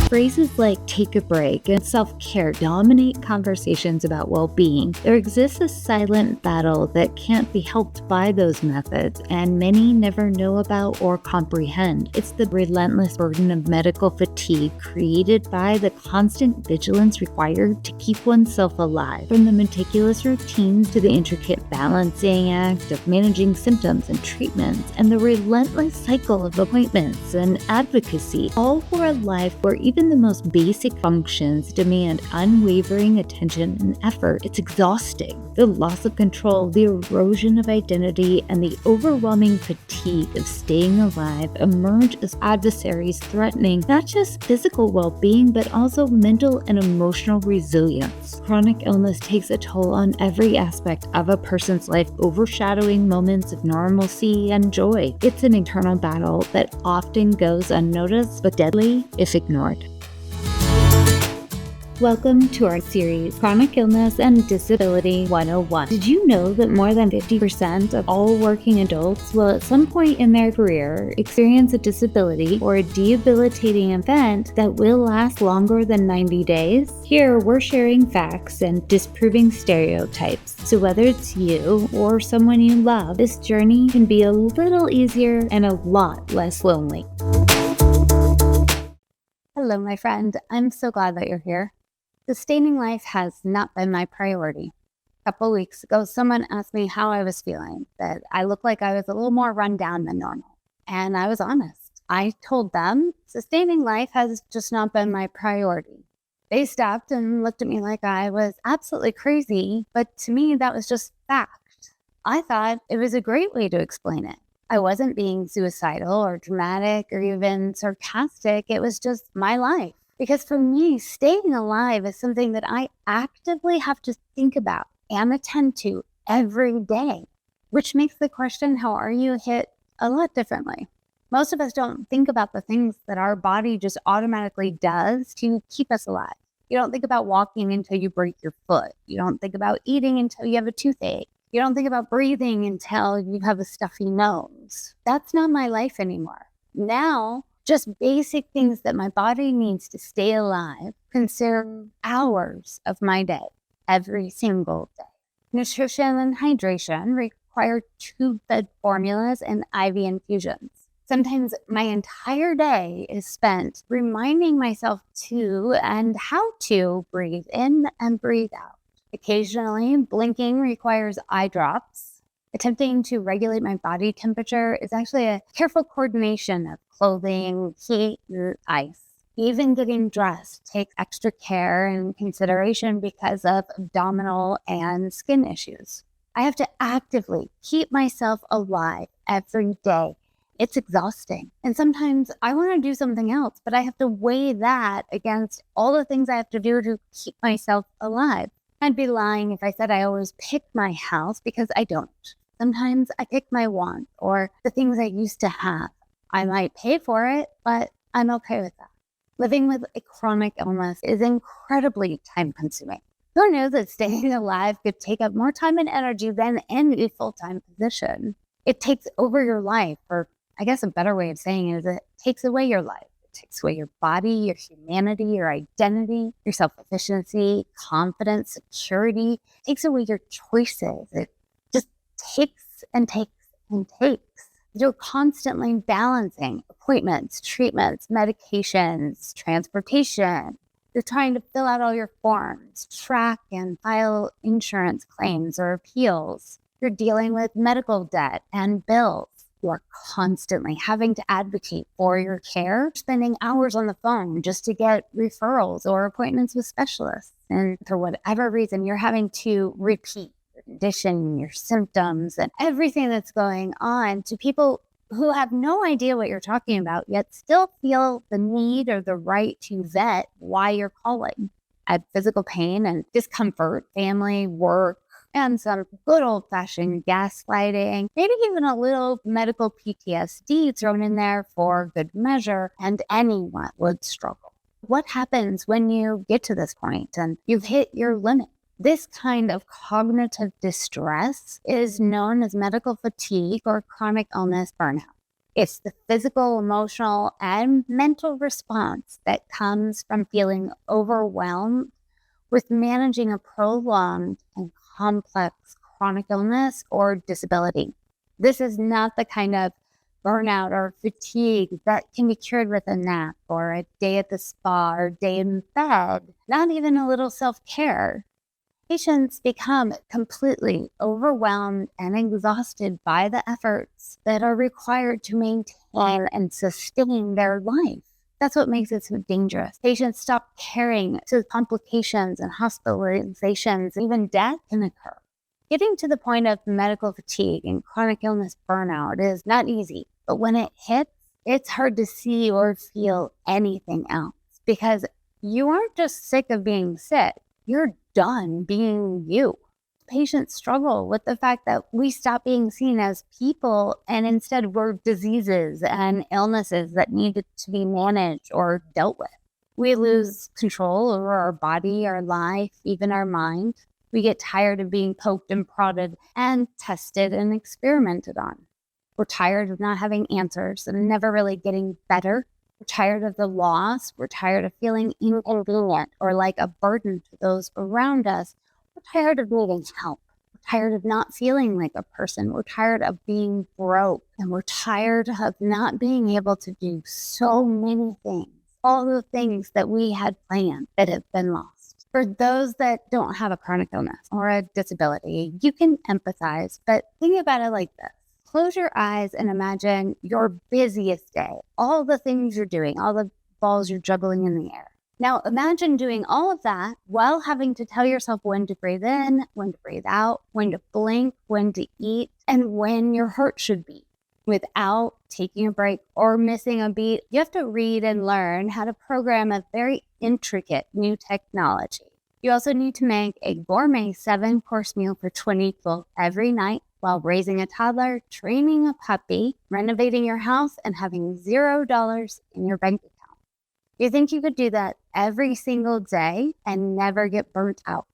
Phrases like take a break and self-care dominate conversations about well-being. There exists a silent battle that can't be helped by those methods, and many never know about or comprehend. It's the relentless burden of medical fatigue created by the constant vigilance required to keep oneself alive. From the meticulous routines to the intricate balancing act of managing symptoms and treatments, and the relentless cycle of appointments and advocacy, all for a life where even the most basic functions demand unwavering attention and effort. It's exhausting. The loss of control, the erosion of identity, and the overwhelming fatigue of staying alive emerge as adversaries threatening not just physical well-being, but also mental and emotional resilience. Chronic illness takes a toll on every aspect of a person's life, overshadowing moments of normalcy and joy. It's an internal battle that often goes unnoticed, but deadly if ignored. Welcome to our series, Chronic Illness and Disability 101. Did you know that more than 50% of all working adults will at some point in their career experience a disability or a debilitating event that will last longer than 90 days? Here, we're sharing facts and disproving stereotypes. So whether it's you or someone you love, this journey can be a little easier and a lot less lonely. Hello, my friend. I'm so glad that you're here. Sustaining life has not been my priority. A couple weeks ago, someone asked me how I was feeling, that I looked like I was a little more run down than normal. And I was honest. I told them sustaining life has just not been my priority. They stopped and looked at me like I was absolutely crazy, but to me, that was just fact. I thought it was a great way to explain it. I wasn't being suicidal or dramatic or even sarcastic. It was just my life. Because for me, staying alive is something that I actively have to think about and attend to every day, which makes the question, how are you, hit a lot differently. Most of us don't think about the things that our body just automatically does to keep us alive. You don't think about walking until you break your foot. You don't think about eating until you have a toothache. You don't think about breathing until you have a stuffy nose. That's not my life anymore. Now, just basic things that my body needs to stay alive consume hours of my day, every single day. Nutrition and hydration require tube-fed formulas and IV infusions. Sometimes my entire day is spent reminding myself to and how to breathe in and breathe out. Occasionally, blinking requires eye drops. Attempting to regulate my body temperature is actually a careful coordination of clothing, heat, and ice. Even getting dressed takes extra care and consideration because of abdominal and skin issues. I have to actively keep myself alive every day. It's exhausting. And sometimes I want to do something else, but I have to weigh that against all the things I have to do to keep myself alive. I'd be lying if I said I always pick my house, because I don't. Sometimes I pick my wants or the things I used to have. I might pay for it, but I'm okay with that. Living with a chronic illness is incredibly time-consuming. Who knew that staying alive could take up more time and energy than any full-time position? It takes over your life, or I guess a better way of saying it is it takes away your life. It takes away your body, your humanity, your identity, your self-efficiency, confidence, security. It takes away your choices. It just takes and takes and takes. You're constantly balancing appointments, treatments, medications, transportation. You're trying to fill out all your forms, track and file insurance claims or appeals. You're dealing with medical debt and bills. You are constantly having to advocate for your care, spending hours on the phone just to get referrals or appointments with specialists. And for whatever reason, you're having to repeat your condition, your symptoms, and everything that's going on to people who have no idea what you're talking about, yet still feel the need or the right to vet why you're calling. Add physical pain and discomfort, family, work, and some good old-fashioned gaslighting, maybe even a little medical PTSD thrown in there for good measure, and anyone would struggle. What happens when you get to this point and you've hit your limit? This kind of cognitive distress is known as medical fatigue or chronic illness burnout. It's the physical, emotional, and mental response that comes from feeling overwhelmed with managing a prolonged and complex chronic illness or disability. This is not the kind of burnout or fatigue that can be cured with a nap or a day at the spa or a day in bed, not even a little self-care. Patients become completely overwhelmed and exhausted by the efforts that are required to maintain and sustain their life. That's what makes it so dangerous. Patients stop caring, so complications and hospitalizations, even death can occur. Getting to the point of medical fatigue and chronic illness burnout is not easy, but when it hits, it's hard to see or feel anything else because you aren't just sick of being sick, you're done being you. Patients struggle with the fact that we stop being seen as people and instead we're diseases and illnesses that needed to be managed or dealt with. We lose control over our body, our life, even our mind. We get tired of being poked and prodded and tested and experimented on. We're tired of not having answers and never really getting better. We're tired of the loss. We're tired of feeling inconvenient or like a burden to those around us. We're tired of needing help. We're tired of not feeling like a person. We're tired of being broke. And we're tired of not being able to do so many things. All the things that we had planned that have been lost. For those that don't have a chronic illness or a disability, you can empathize, but think about it like this. Close your eyes and imagine your busiest day, all the things you're doing, all the balls you're juggling in the air. Now imagine doing all of that while having to tell yourself when to breathe in, when to breathe out, when to blink, when to eat, and when your heart should beat. Without taking a break or missing a beat, you have to read and learn how to program a very intricate new technology. You also need to make a gourmet 7-course meal for 20 people every night while raising a toddler, training a puppy, renovating your house, and having $0 in your bank account. You think you could do that every single day and never get burnt out?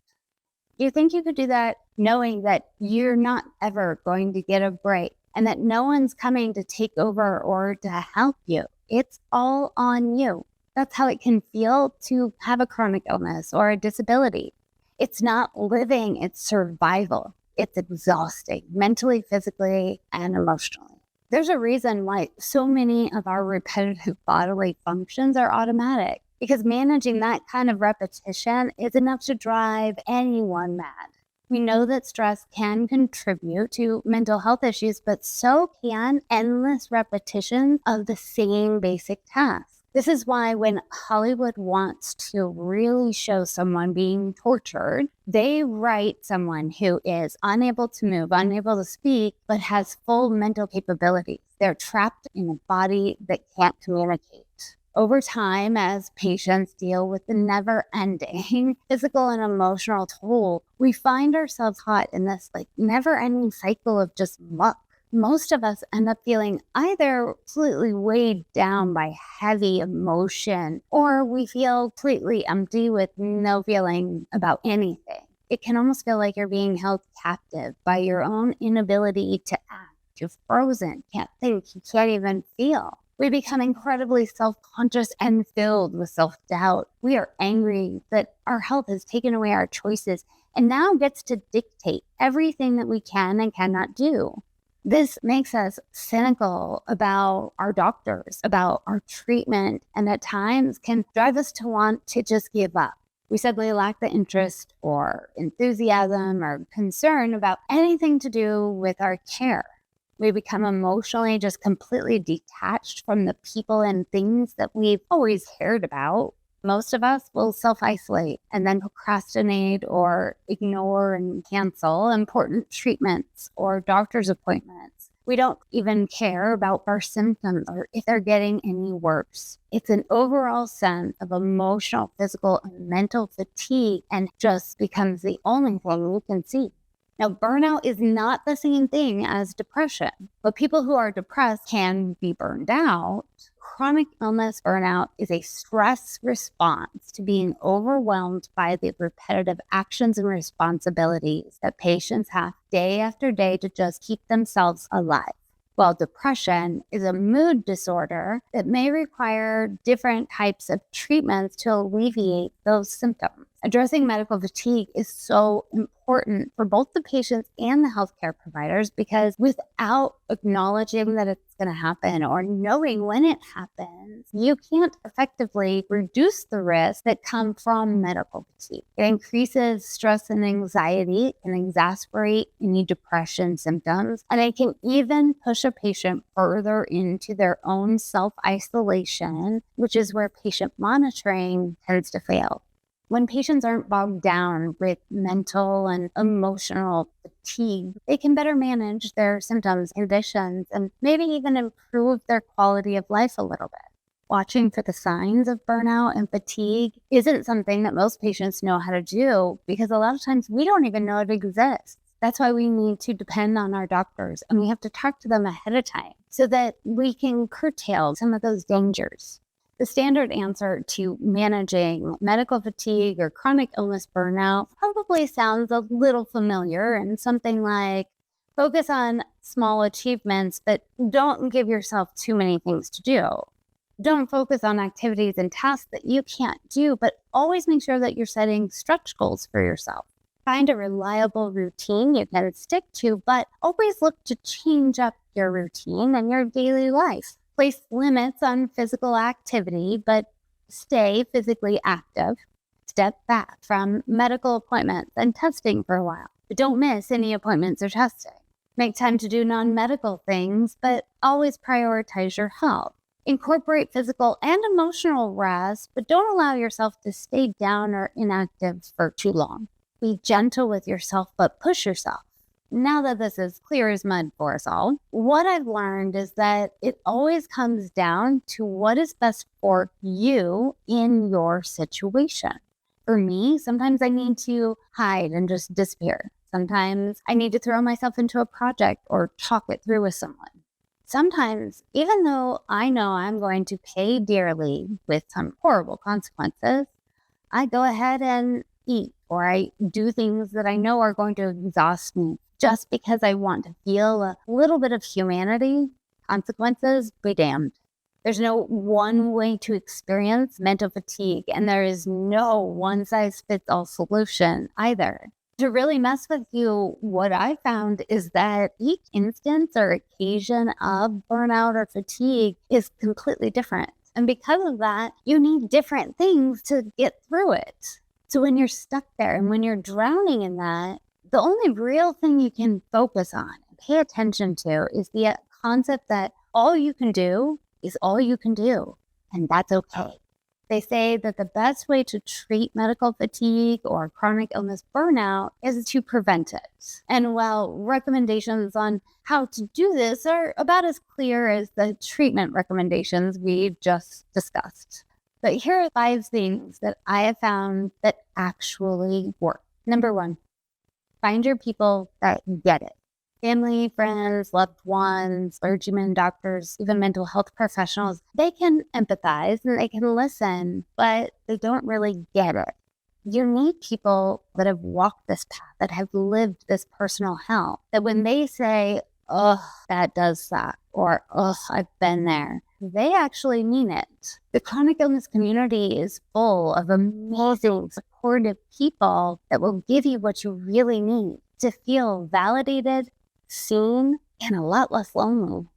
You think you could do that knowing that you're not ever going to get a break and that no one's coming to take over or to help you? It's all on you. That's how it can feel to have a chronic illness or a disability. It's not living, it's survival. It's exhausting, mentally, physically, and emotionally. There's a reason why so many of our repetitive bodily functions are automatic, because managing that kind of repetition is enough to drive anyone mad. We know that stress can contribute to mental health issues, but so can endless repetitions of the same basic task. This is why when Hollywood wants to really show someone being tortured, they write someone who is unable to move, unable to speak, but has full mental capabilities. They're trapped in a body that can't communicate. Over time, as patients deal with the never-ending physical and emotional toll, we find ourselves caught in this never-ending cycle of just muck. Most of us end up feeling either completely weighed down by heavy emotion, or we feel completely empty with no feeling about anything. It can almost feel like you're being held captive by your own inability to act. You're frozen, can't think, you can't even feel. We become incredibly self-conscious and filled with self-doubt. We are angry that our health has taken away our choices and now gets to dictate everything that we can and cannot do. This makes us cynical about our doctors, about our treatment, and at times can drive us to want to just give up. We suddenly lack the interest or enthusiasm or concern about anything to do with our care. We become emotionally just completely detached from the people and things that we've always cared about. Most of us will self-isolate and then procrastinate or ignore and cancel important treatments or doctor's appointments. We don't even care about our symptoms or if they're getting any worse. It's an overall sense of emotional, physical, and mental fatigue and just becomes the only thing we can see. Now, burnout is not the same thing as depression, but people who are depressed can be burned out. Chronic illness burnout is a stress response to being overwhelmed by the repetitive actions and responsibilities that patients have day after day to just keep themselves alive. while depression is a mood disorder that may require different types of treatments to alleviate those symptoms. Addressing medical fatigue is so important for both the patients and the healthcare providers, because without acknowledging that it's going to happen or knowing when it happens, you can't effectively reduce the risks that come from medical fatigue. It increases stress and anxiety, it can exacerbate any depression symptoms, and it can even push a patient further into their own self-isolation, which is where patient monitoring tends to fail. When patients aren't bogged down with mental and emotional fatigue, they can better manage their symptoms, conditions, and maybe even improve their quality of life a little bit. Watching for the signs of burnout and fatigue isn't something that most patients know how to do, because a lot of times we don't even know it exists. That's why we need to depend on our doctors, and we have to talk to them ahead of time so that we can curtail some of those dangers. The standard answer to managing medical fatigue or chronic illness burnout probably sounds a little familiar, and something like focus on small achievements, but don't give yourself too many things to do. Don't focus on activities and tasks that you can't do, but always make sure that you're setting stretch goals for yourself. Find a reliable routine you can stick to, but always look to change up your routine and your daily life. Place limits on physical activity, but stay physically active. Step back from medical appointments and testing for a while, but don't miss any appointments or testing. Make time to do non-medical things, but always prioritize your health. Incorporate physical and emotional rest, but don't allow yourself to stay down or inactive for too long. Be gentle with yourself, but push yourself. Now that this is clear as mud for us all, what I've learned is that it always comes down to what is best for you in your situation. For me, sometimes I need to hide and just disappear. Sometimes I need to throw myself into a project or talk it through with someone. Sometimes, even though I know I'm going to pay dearly with some horrible consequences, I go ahead and eat, or I do things that I know are going to exhaust me just because I want to feel a little bit of humanity. Consequences, be damned. There's no one way to experience mental fatigue, and there is no one-size-fits-all solution either. To really mess with you, what I found is that each instance or occasion of burnout or fatigue is completely different. And because of that, you need different things to get through it. So when you're stuck there and when you're drowning in that, the only real thing you can focus on and pay attention to is the concept that all you can do is all you can do, and that's okay. They say that the best way to treat medical fatigue or chronic illness burnout is to prevent it. And while recommendations on how to do this are about as clear as the treatment recommendations we just discussed. But here are 5 things that I have found that actually work. Number 1, find your people that get it. Family, friends, loved ones, clergymen, doctors, even mental health professionals, they can empathize and they can listen, but they don't really get it. You need people that have walked this path, that have lived this personal hell, that when they say, "Oh, that does suck," or "Oh, I've been there," they actually mean it. The chronic illness community is full of amazing, supportive people that will give you what you really need to feel validated, seen, and a lot less lonely.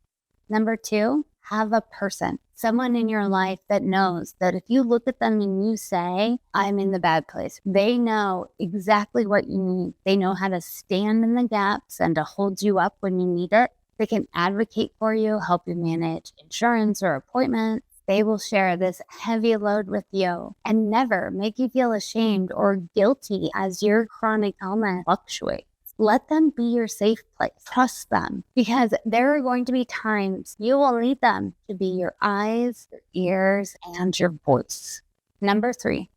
Number 2, have a person, someone in your life that knows that if you look at them and you say, "I'm in the bad place," they know exactly what you need. They know how to stand in the gaps and to hold you up when you need it. They can advocate for you, help you manage insurance or appointments. They will share this heavy load with you and never make you feel ashamed or guilty as your chronic illness fluctuates. Let them be your safe place. Trust them, because there are going to be times you will need them to be your eyes, your ears, and your voice. Number 3,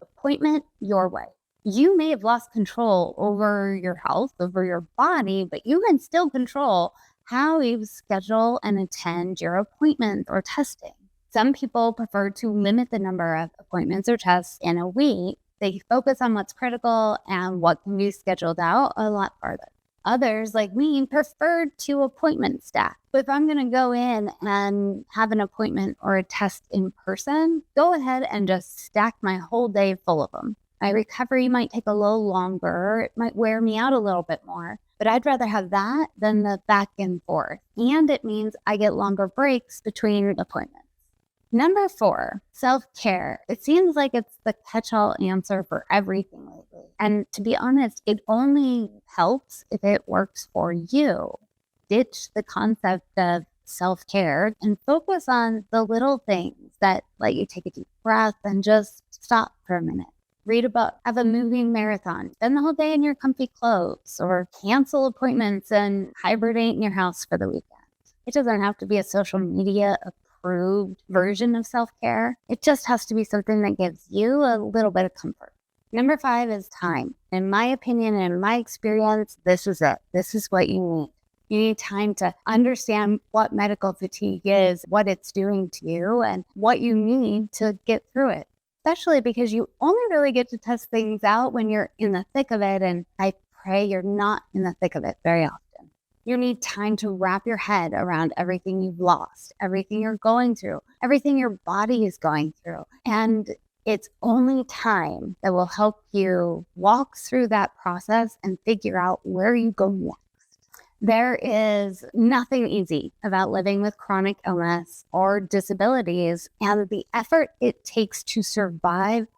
appointment your way. You may have lost control over your health, over your body, but you can still control how you schedule and attend your appointments or testing. Some people prefer to limit the number of appointments or tests in a week. They focus on what's critical and what can be scheduled out a lot farther. Others, like me, prefer to appointment stack. But if I'm going to go in and have an appointment or a test in person, go ahead and just stack my whole day full of them. My recovery might take a little longer. It might wear me out a little bit more, but I'd rather have that than the back and forth. And it means I get longer breaks between appointments. Number 4, self-care. It seems like it's the catch-all answer for everything lately. And to be honest, it only helps if it works for you. Ditch the concept of self-care and focus on the little things that let you take a deep breath and just stop for a minute. Read a book, have a moving marathon, spend the whole day in your comfy clothes, or cancel appointments and hibernate in your house for the weekend. It doesn't have to be a social media approved version of self-care. It just has to be something that gives you a little bit of comfort. Number 5 is time. In my opinion and in my experience, this is it. This is what you need. You need time to understand what medical fatigue is, what it's doing to you, and what you need to get through it. Especially because you only really get to test things out when you're in the thick of it, and I pray you're not in the thick of it very often. You need time to wrap your head around everything you've lost, everything you're going through, everything your body is going through. And it's only time that will help you walk through that process and figure out where you go next. There is nothing easy about living with chronic illness or disabilities, and the effort it takes to survive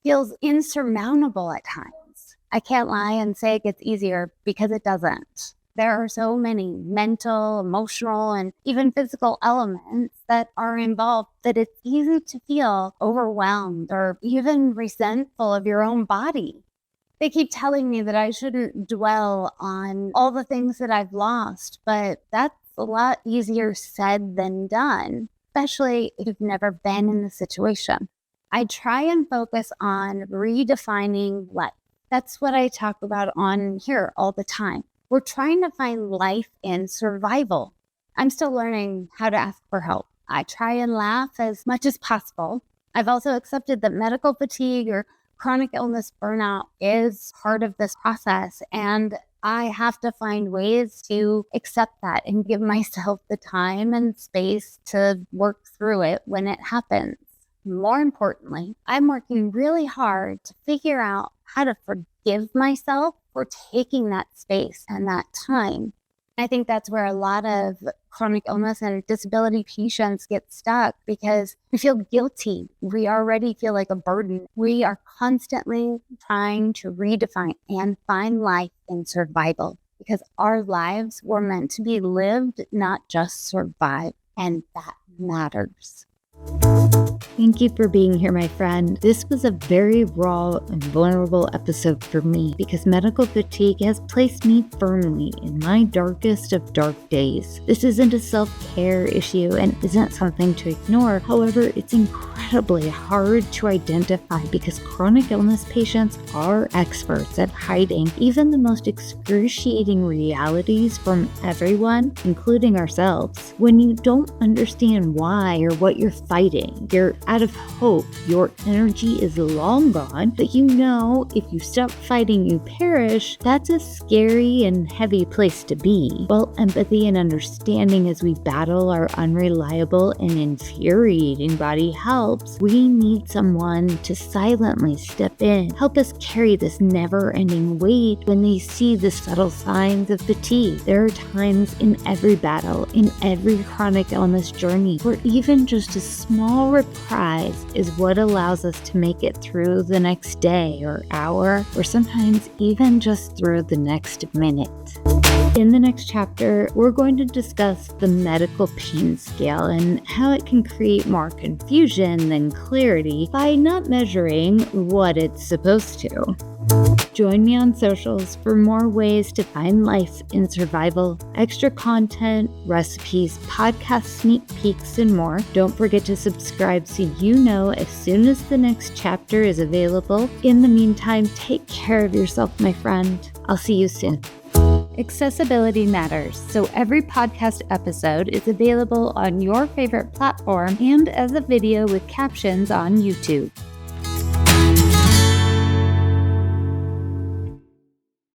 feels insurmountable at times. I can't lie and say it gets easier because it doesn't. There are so many mental, emotional, and even physical elements that are involved that it's easy to feel overwhelmed or even resentful of your own body. They keep telling me that I shouldn't dwell on all the things that I've lost, but that's a lot easier said than done, especially if you've never been in the situation. I try and focus on redefining life. That's what I talk about on here all the time. We're trying to find life in survival. I'm still learning how to ask for help. I try and laugh as much as possible. I've also accepted that medical fatigue or chronic illness burnout is part of this process, and I have to find ways to accept that and give myself the time and space to work through it when it happens. More importantly, I'm working really hard to figure out how to forgive myself for taking that space and that time. I think that's where a lot of chronic illness and disability patients get stuck because we feel guilty. We already feel like a burden. We are constantly trying to redefine and find life in survival because our lives were meant to be lived, not just survived. And that matters. Thank you for being here, my friend. This was a very raw and vulnerable episode for me because medical fatigue has placed me firmly in my darkest of dark days. This isn't a self-care issue and isn't something to ignore. However, it's incredibly hard to identify because chronic illness patients are experts at hiding even the most excruciating realities from everyone, including ourselves. When you don't understand why or what you're fighting, you're out of hope, your energy is long gone, but you know if you stop fighting you perish, that's a scary and heavy place to be. While empathy and understanding as we battle our unreliable and infuriating body helps, we need someone to silently step in, help us carry this never-ending weight when they see the subtle signs of fatigue. There are times in every battle, in every chronic illness journey, where even just a small reprise is what allows us to make it through the next day or hour, or sometimes even just through the next minute. In the next chapter, we're going to discuss the medical pain scale and how it can create more confusion than clarity by not measuring what it's supposed to. Join me on socials for more ways to find life in survival, extra content, recipes, podcast sneak peeks, and more. Don't forget to subscribe so you know as soon as the next chapter is available. In the meantime, take care of yourself, my friend. I'll see you soon. Accessibility matters, so every podcast episode is available on your favorite platform and as a video with captions on YouTube.